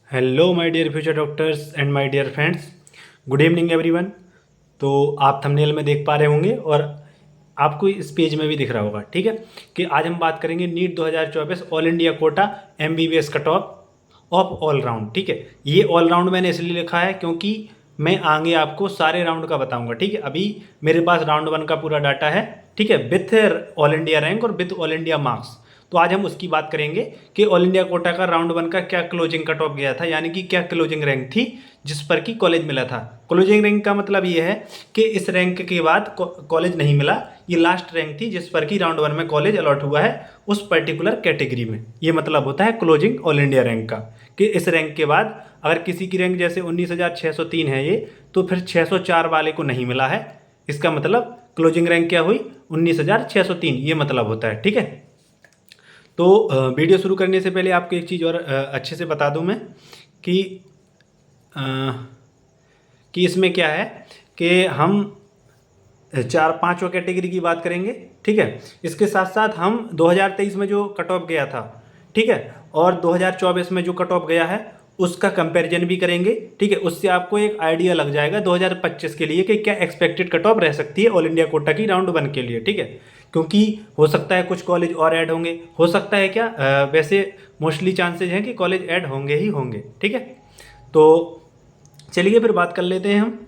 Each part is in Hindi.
Hello my dear future doctors and my dear friends, good evening everyone. तो आप थंबनेल में देख पा रहे होंगे और आपको इस पेज में भी दिख रहा होगा, ठीक है, कि आज हम बात करेंगे NEET 2024 all India quota MBBS cut off all round. ठीक है, ये ऑल राउंड मैंने इसलिए लिखा है क्योंकि मैं आगे आपको सारे राउंड का बताऊंगा। ठीक है, अभी मेरे पास राउंड 1 का पूरा डाटा है, ठीक है, विथ ऑल इंडिया रैंक और विथ ऑल इंडिया मार्क्स। तो आज हम उसकी बात करेंगे कि ऑल इंडिया कोटा का राउंड 1 का क्या क्लोजिंग कट ऑफ गया था, यानी कि क्या क्लोजिंग रैंक थी जिस पर कि कॉलेज मिला था। क्लोजिंग रैंक का मतलब ये है कि इस रैंक के बाद कॉलेज नहीं मिला, ये लास्ट रैंक थी जिस पर कि राउंड 1 में कॉलेज अलॉट हुआ है उस पर्टिकुलर कैटेगरी में। ये मतलब होता है क्लोजिंग ऑल इंडिया रैंक का, कि इस रैंक के बाद अगर किसी की रैंक जैसे 19,603 है ये, तो फिर 604 वाले को नहीं मिला है, इसका मतलब क्लोजिंग रैंक क्या हुई, 19,603, ये मतलब होता है। ठीक है, तो वीडियो शुरू करने से पहले आपको एक चीज़ और अच्छे से बता दूं मैं कि अ, कि इसमें क्या है कि हम 4-5 कैटेगरी की बात करेंगे। ठीक है, इसके साथ साथ हम 2023 में जो कट ऑफ गया था, ठीक है, और 2024 में जो कट ऑफ गया है उसका कंपैरिजन भी करेंगे। ठीक है, उससे आपको एक आइडिया लग जाएगा 2025 के लिए कि क्या एक्सपेक्टेड कट ऑफ रह सकती है ऑल इंडिया कोटा की राउंड 1 के लिए। ठीक है, क्योंकि हो सकता है कुछ कॉलेज और ऐड होंगे, हो सकता है क्या, वैसे मोस्टली चांसेज हैं कि कॉलेज ऐड होंगे ही होंगे। ठीक है, तो चलिए फिर बात कर लेते हैं हम।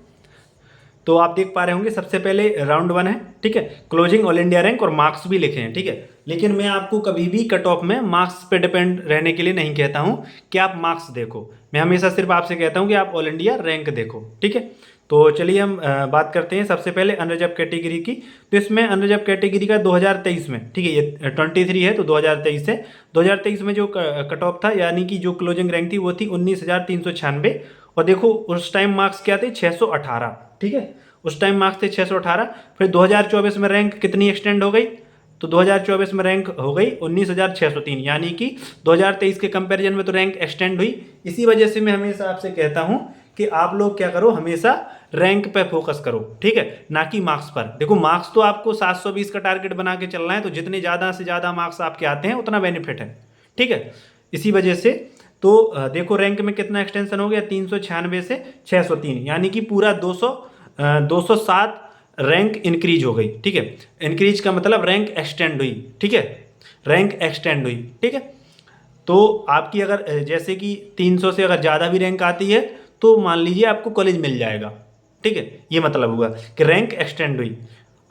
तो आप देख पा रहे होंगे सबसे पहले राउंड 1 है, ठीक है, क्लोजिंग ऑल इंडिया रैंक और मार्क्स भी लिखे हैं। ठीक है, लेकिन मैं आपको कभी भी कट ऑफ में मार्क्स पे डिपेंड रहने के लिए नहीं कहता हूं कि आप मार्क्स देखो, मैं हमेशा सिर्फ आपसे कहता हूं कि आप ऑल इंडिया रैंक देखो। ठीक है, तो चलिए हम बात करते हैं सबसे पहले अनरिजर्व कैटेगरी की। तो इसमें अनरिजर्व कैटेगरी का 2023 में, ठीक है, ये 23 है तो 2023 है। 2023 में जो कट ऑफ था यानी कि जो क्लोजिंग रैंक थी वो थी 19,396, और देखो उस टाइम मार्क्स क्या थे, 618। ठीक है, उस टाइम मार्क्स थे 618। फिर 2024 में रैंक कितनी एक्सटेंड हो गई, तो 2024 में रैंक हो गई 19,603, यानी कि 2023 के कंपैरिजन में तो रैंक एक्सटेंड हुई। इसी वजह से मैं हमेशा आपसे कहता हूं कि आप लोग क्या करो, हमेशा रैंक पे फोकस करो, ठीक है, ना कि मार्क्स पर। देखो मार्क्स तो आपको 720 का टारगेट बना के चलना है, तो जितने ज़्यादा से ज़्यादा मार्क्स आपके आते हैं उतना बेनिफिट है। ठीक है, इसी वजह से तो देखो रैंक में कितना एक्सटेंशन हो गया, 396 से 603, यानी कि पूरा 207 रैंक इंक्रीज हो गई। ठीक है, इंक्रीज का मतलब रैंक एक्सटेंड हुई। ठीक है, रैंक एक्सटेंड हुई। ठीक है, तो आपकी अगर जैसे कि 300 से अगर ज़्यादा भी रैंक आती है तो मान लीजिए आपको कॉलेज मिल जाएगा। ठीक है, ये मतलब हुआ कि रैंक एक्सटेंड हुई।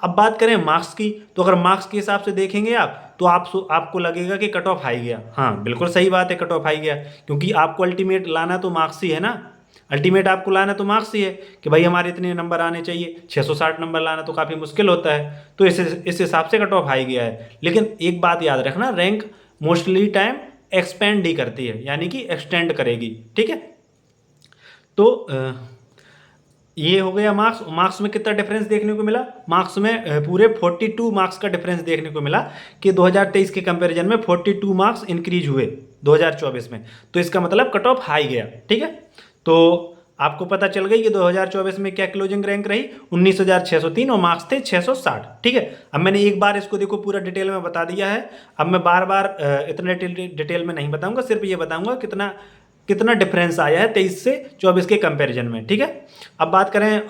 अब बात करें मार्क्स की, तो अगर मार्क्स के हिसाब से देखेंगे आप तो आपको लगेगा कि कट ऑफ हाई गया। हाँ बिल्कुल सही बात है, कट ऑफ हाई गया, क्योंकि आपको अल्टीमेट लाना तो मार्क्स ही है ना, अल्टीमेट आपको लाना तो मार्क्स ही है कि भाई हमारे इतने नंबर आने चाहिए। 660 नंबर लाना तो काफ़ी मुश्किल होता है, तो इस हिसाब से कट ऑफ हाई गया है। लेकिन एक बात याद रखना, रैंक मोस्टली टाइम एक्सपेंड ही करती है, यानी कि एक्सटेंड करेगी। ठीक है, तो ये हो गया मार्क्स। मार्क्स में कितना डिफरेंस देखने को मिला, मार्क्स में पूरे 42 मार्क्स का डिफरेंस देखने को मिला कि 2023 के कंपैरिजन में 42 मार्क्स इंक्रीज हुए 2024 में, तो इसका मतलब कट ऑफ हाई गया। ठीक है, तो आपको पता चल गई कि 2024 में क्या क्लोजिंग रैंक रही, 19,603, और मार्क्स थे 660। ठीक है, अब मैंने एक बार इसको देखो पूरा डिटेल में बता दिया है, अब मैं बार बार इतने डिटेल में नहीं बताऊंगा, सिर्फ ये बताऊंगा कितना कितना डिफरेंस आया है 23 से 24 के कंपैरिजन में। ठीक है, अब बात करें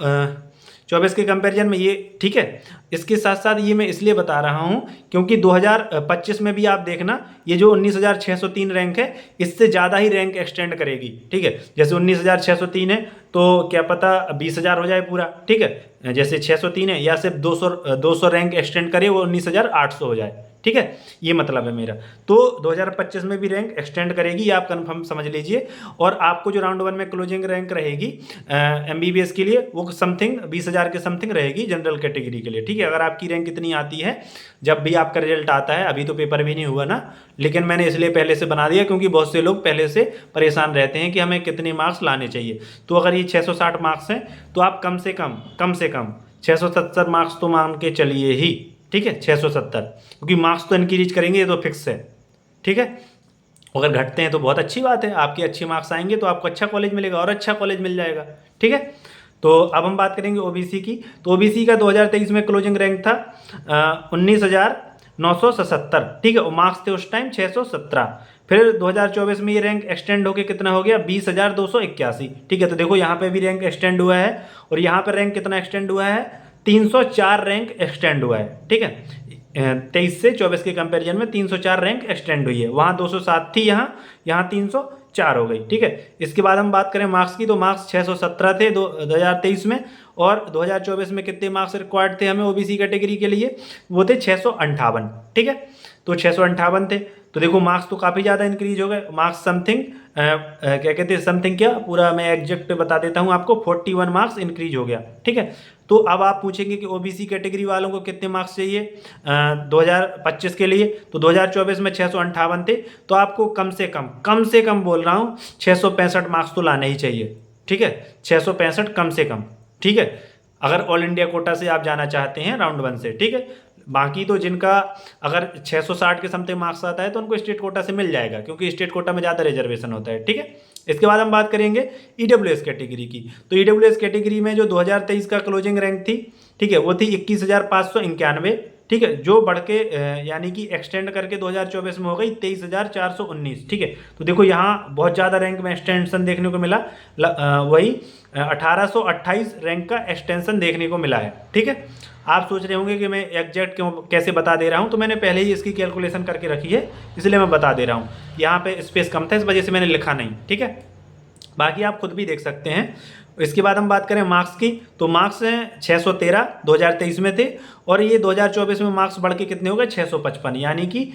24 के कंपैरिजन में ये, ठीक है, इसके साथ साथ ये मैं इसलिए बता रहा हूँ क्योंकि 2025 में भी आप देखना ये जो 19,603 रैंक है इससे ज़्यादा ही रैंक एक्सटेंड करेगी। ठीक है, जैसे 19,603 है तो क्या पता 20,000 हो जाए पूरा। ठीक है, जैसे 603 है या सिर्फ 200 रैंक एक्सटेंड करे वो 19,800 हो जाए। ठीक है, ये मतलब है मेरा। तो 2025 में भी रैंक एक्सटेंड करेगी, आप कंफर्म समझ लीजिए। और आपको जो राउंड 1 में क्लोजिंग रैंक रहेगी एमबीबीएस के लिए वो समथिंग 20,000 के समथिंग रहेगी जनरल कैटेगरी के लिए। ठीक है, अगर आपकी रैंक इतनी आती है जब भी आपका रिजल्ट आता है, अभी तो पेपर भी नहीं हुआ ना, लेकिन मैंने इसलिए पहले से बना दिया क्योंकि बहुत से लोग पहले से परेशान रहते हैं कि हमें कितने मार्क्स लाने चाहिए। तो अगर ये 660 मार्क्स हैं तो आप कम से कम 670 मार्क्स तो मान के चलिए ही। ठीक है, 670, क्योंकि मार्क्स तो इंक्रीज करेंगे, ये तो फिक्स है। ठीक है, अगर घटते हैं तो बहुत अच्छी बात है, आपके अच्छे मार्क्स आएंगे तो आपको अच्छा कॉलेज मिलेगा और अच्छा कॉलेज मिल जाएगा। ठीक है, तो अब हम बात करेंगे ओबीसी की। तो ओबीसी का 2023 में क्लोजिंग रैंक था 19,977। ठीक है, और मार्क्स थे उस टाइम 617। फिर 2024 में ये रैंक एक्सटेंड होकर कितना हो गया 20,281। ठीक है, तो देखो यहाँ पे भी रैंक एक्सटेंड हुआ है और यहाँ पे रैंक कितना एक्सटेंड हुआ है 304 रैंक एक्सटेंड हुआ है। ठीक है, 23 से 24 के कंपैरिजन में 304 रैंक एक्सटेंड हुई है। वहाँ 207 थी, यहाँ 304 हो गई। ठीक है, इसके बाद हम बात करें मार्क्स की, तो मार्क्स 617 थे 2023 में, और 2024 में कितने मार्क्स रिक्वायर्ड थे हमें ओबीसी कैटेगरी के लिए, वो थे 658। ठीक है, तो 658 थे, तो देखो मार्क्स तो काफ़ी ज़्यादा इंक्रीज हो गए। मार्क्स समथिंग क्या कहते हैं, समथिंग क्या, पूरा मैं एग्जैक्ट बता देता हूँ आपको, 41 मार्क्स इंक्रीज हो गया। ठीक है, तो अब आप पूछेंगे कि ओबीसी कैटेगरी वालों को कितने मार्क्स चाहिए 2025 के लिए, तो 2024 में 658 थे, तो आपको कम से कम बोल रहा हूँ 665 मार्क्स तो लाने ही चाहिए। ठीक है, 665 कम से कम। ठीक है, अगर ऑल इंडिया कोटा से आप जाना चाहते हैं राउंड 1 से। ठीक है, बाकी तो जिनका अगर 660 के समथिंग मार्क्स आता है तो उनको स्टेट कोटा से मिल जाएगा, क्योंकि स्टेट कोटा में ज़्यादा रिजर्वेशन होता है। ठीक है, इसके बाद हम बात करेंगे ईडब्ल्यूएस कैटेगरी की, तो ईडब्ल्यूएस कैटेगरी में जो 2023 का क्लोजिंग रैंक थी, ठीक है, वो थी 21,591। ठीक है, जो बढ़ के यानी कि एक्सटेंड करके 2024 में हो गई 23,419। ठीक है, तो देखो यहाँ बहुत ज़्यादा रैंक में एक्सटेंशन देखने को मिला, वही 1828 रैंक का एक्सटेंशन देखने को मिला है। ठीक है, आप सोच रहे होंगे कि मैं एग्जैक्ट क्यों कैसे बता दे रहा हूँ, तो मैंने पहले ही इसकी कैलकुलेशन करके रखी है, इसलिए मैं बता दे रहा हूँ। यहाँ पे स्पेस कम था, इस वजह से मैंने लिखा नहीं। ठीक है, बाकी आप खुद भी देख सकते हैं। इसके बाद हम बात करें मार्क्स की, तो मार्क्स हैं 613 2023 में थे, और ये 2024 में मार्क्स बढ़ के कितने हो गए 655, यानी कि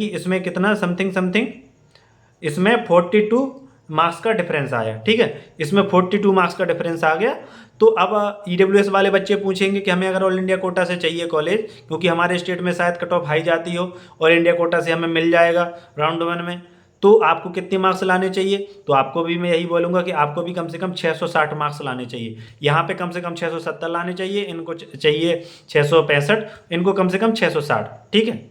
इसमें कितना समथिंग इसमें 42 मार्क्स का डिफरेंस आया। ठीक है, इसमें 42 मार्क्स का डिफरेंस आ गया। तो अब ईडब्ल्यूएस वाले बच्चे पूछेंगे कि हमें अगर ऑल इंडिया कोटा से चाहिए कॉलेज, क्योंकि हमारे स्टेट में शायद कट ऑफ हाई जाती हो, ऑल इंडिया कोटा से हमें मिल जाएगा राउंड 1 में, तो आपको कितने मार्क्स लाने चाहिए, तो आपको भी मैं यही बोलूँगा कि आपको भी कम से कम 660 मार्क्स लाने चाहिए। यहाँ पे कम से कम 670 लाने चाहिए, इनको चाहिए 665, इनको कम से कम 660। ठीक है,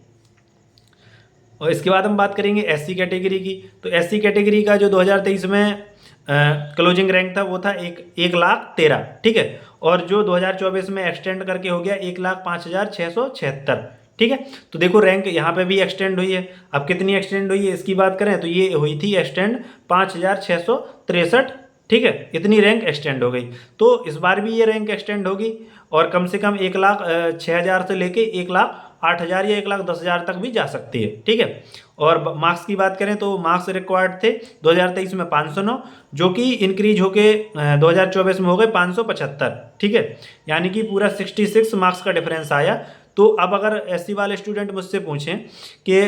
और इसके बाद हम बात करेंगे एससी कैटेगरी की, तो एससी कैटेगरी का जो 2023 में क्लोजिंग रैंक था वो था 1,13,000। ठीक है, और जो 2024 में एक्सटेंड करके हो गया 1,05,676। ठीक है, तो देखो रैंक यहाँ पे भी एक्सटेंड हुई है। अब कितनी एक्सटेंड हुई है इसकी बात करें तो ये हुई थी एक्सटेंड 5,663। ठीक है, इतनी रैंक एक्सटेंड हो गई, तो इस बार भी ये रैंक एक्सटेंड होगी, और कम से कम 1,06,000 से लेके 1,08,000 या 1,10,000 तक भी जा सकती है। ठीक है, और मार्क्स की बात करें तो मार्क्स रिक्वायर्ड थे 2023 में 509, जो कि इंक्रीज होके 2024 में हो गए 575। ठीक है, यानी कि पूरा 66 मार्क्स का डिफरेंस आया। तो अब अगर एससी वाले स्टूडेंट मुझसे पूछें कि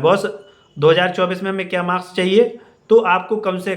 बॉस 2024 में हमें क्या मार्क्स चाहिए, तो आपको कम से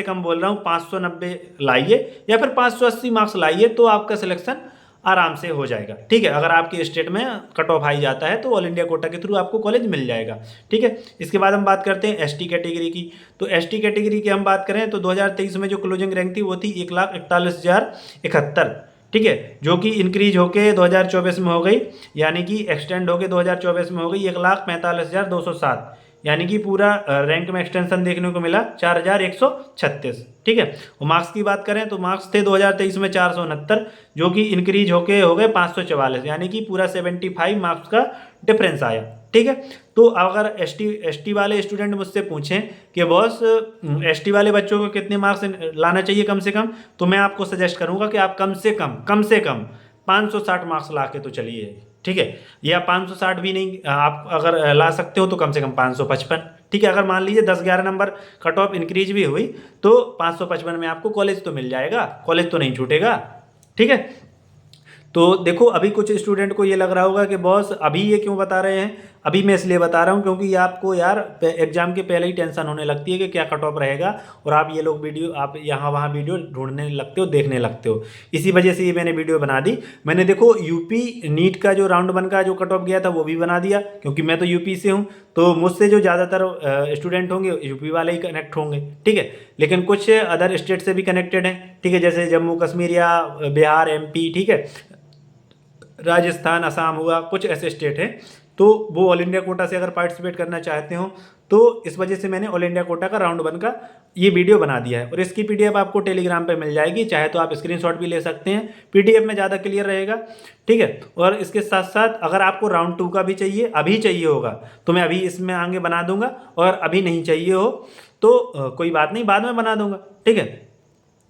कम बोल रहा हूँ 590 लाइए या फिर 580 मार्क्स लाइए, तो आपका सिलेक्शन आराम से हो जाएगा। ठीक है, अगर आपके स्टेट में कट ऑफ हाई जाता है तो ऑल इंडिया कोटा के थ्रू आपको कॉलेज मिल जाएगा। ठीक है, इसके बाद हम बात करते हैं एसटी कैटेगरी की, तो एसटी कैटेगरी की हम बात करें तो 2023 में जो क्लोजिंग रैंक थी वो थी 1,41,071। ठीक है, जो कि इंक्रीज होके 2024 में हो गई, यानी कि एक्सटेंड होके 2024 में हो गई 1,45,207, यानी कि पूरा रैंक में एक्सटेंशन देखने को मिला 4,136। ठीक है, और मार्क्स की बात करें तो मार्क्स थे 2023 में 469, जो कि इंक्रीज होके हो गए 544, यानी कि पूरा 75 मार्क्स का डिफरेंस आया। ठीक है, तो अगर एसटी वाले स्टूडेंट मुझसे पूछें कि बॉस एसटी वाले बच्चों को कितने मार्क्स लाना चाहिए कम से कम, तो मैं आपको सजेस्ट करूंगा कि आप कम से कम 560 मार्क्स ला के तो चलिए। ठीक है, या 560 भी नहीं आप अगर ला सकते हो तो कम से कम 555। ठीक है, अगर मान लीजिए 10-11 नंबर कट ऑफ इंक्रीज भी हुई तो 555 में आपको कॉलेज तो मिल जाएगा, कॉलेज तो नहीं छूटेगा। ठीक है, तो देखो अभी कुछ स्टूडेंट को ये लग रहा होगा कि बॉस अभी ये क्यों बता रहे हैं, अभी मैं इसलिए बता रहा हूँ क्योंकि ये आपको यार एग्जाम के पहले ही टेंशन होने लगती है कि क्या कट ऑफ रहेगा, और आप ये लोग वीडियो आप यहाँ वहाँ वीडियो ढूंढने लगते हो, देखने लगते हो। इसी वजह से ये मैंने वीडियो बना दी। मैंने देखो यूपी नीट का जो राउंड 1 का जो कट ऑफ गया था वो भी बना दिया, क्योंकि मैं तो यूपी से हूँ, तो मुझसे जो ज़्यादातर स्टूडेंट होंगे यूपी वाले ही कनेक्ट होंगे। ठीक है, लेकिन कुछ अदर स्टेट से भी कनेक्टेड हैं। ठीक है, जैसे जम्मू कश्मीर या बिहार, एमपी, ठीक है, राजस्थान, असम हुआ, कुछ ऐसे स्टेट हैं, तो वो ऑल इंडिया कोटा से अगर पार्टिसिपेट करना चाहते हो तो इस वजह से मैंने ऑल इंडिया कोटा का राउंड 1 का ये वीडियो बना दिया है और इसकी पीडीएफ आपको टेलीग्राम पे मिल जाएगी, चाहे तो आप स्क्रीनशॉट भी ले सकते हैं, पीडीएफ में ज़्यादा क्लियर रहेगा, ठीक है। और इसके साथ साथ अगर आपको राउंड 2 का भी चाहिए, अभी चाहिए होगा तो मैं अभी इसमें आगे बना दूंगा, और अभी नहीं चाहिए हो तो कोई बात नहीं, बाद में बना दूंगा, ठीक है।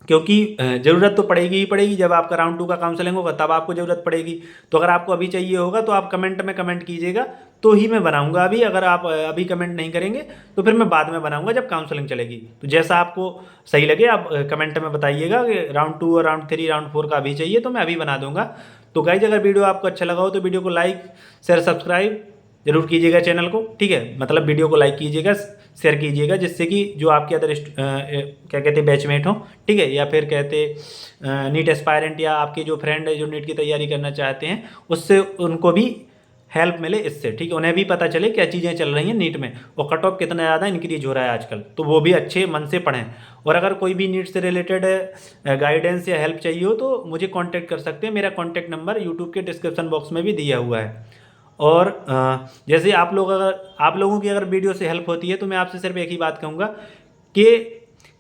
क्योंकि ज़रूरत तो पड़ेगी ही पड़ेगी, जब आपका राउंड 2 का काउंसलिंग होगा तब आपको ज़रूरत पड़ेगी। तो अगर आपको अभी चाहिए होगा तो आप कमेंट में कमेंट कीजिएगा, तो ही मैं बनाऊंगा अभी। अगर आप अभी कमेंट नहीं करेंगे तो फिर मैं बाद में बनाऊंगा जब काउंसलिंग चलेगी। तो जैसा आपको सही लगे आप कमेंट में बताइएगा कि राउंड 2 और राउंड 3 राउंड 4 का अभी चाहिए, तो मैं अभी बना दूंगा। तो गाइज अगर वीडियो आपको अच्छा लगा हो तो वीडियो को लाइक शेयर सब्सक्राइब जरूर कीजिएगा चैनल को, ठीक है। मतलब वीडियो को लाइक कीजिएगा, शेयर कीजिएगा, जिससे कि जो आपके अदर क्या कहते हैं बैचमेट हों, ठीक है, या फिर कहते नीट एस्पायरेंट या आपके जो फ्रेंड है जो नीट की तैयारी करना चाहते हैं, उससे उनको भी हेल्प मिले इससे, ठीक है। उन्हें भी पता चले क्या चीज़ें चल रही हैं नीट में और कट ऑफ कितना ज़्यादा इंक्रीज हो रहा है आजकल, तो वो भी अच्छे मन से पढ़ें। और अगर कोई भी नीट से रिलेटेड गाइडेंस या हेल्प चाहिए हो तो मुझे कांटेक्ट कर सकते हैं, मेरा कांटेक्ट नंबर यूट्यूब के डिस्क्रिप्शन बॉक्स में भी दिया हुआ है। और जैसे आप लोगों की अगर वीडियो से हेल्प होती है तो मैं आपसे सिर्फ एक ही बात कहूँगा कि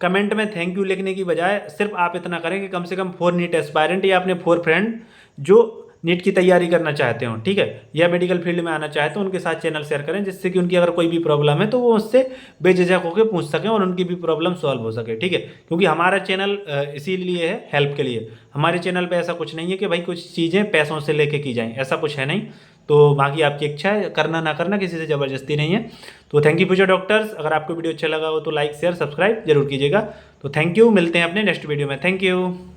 कमेंट में थैंक यू लिखने की बजाय सिर्फ आप इतना करें कि कम से कम 4 नीट एस्पायरेंट या अपने 4 फ्रेंड जो नीट की तैयारी करना चाहते हो, ठीक है, या मेडिकल फील्ड में आना चाहते हो, उनके साथ चैनल शेयर करें, जिससे कि उनकी अगर कोई भी प्रॉब्लम है तो वो उससे बेझिझक होकर पूछ सकें और उनकी भी प्रॉब्लम सॉल्व हो सके, ठीक है। क्योंकि हमारा चैनल इसीलिए है, हेल्प के लिए। हमारे चैनल पे ऐसा कुछ नहीं है कि भाई कुछ चीज़ें पैसों से लेके की जाएँ, ऐसा कुछ है नहीं। तो बाकी आपकी इच्छा है, करना ना करना किसी से ज़बरदस्ती नहीं है। तो थैंक यू फ्यूचर डॉक्टर्स। अगर आपको वीडियो अच्छा लगा हो तो लाइक शेयर सब्सक्राइब जरूर कीजिएगा। तो थैंक यू, मिलते हैं अपने नेक्स्ट वीडियो में। Thank you.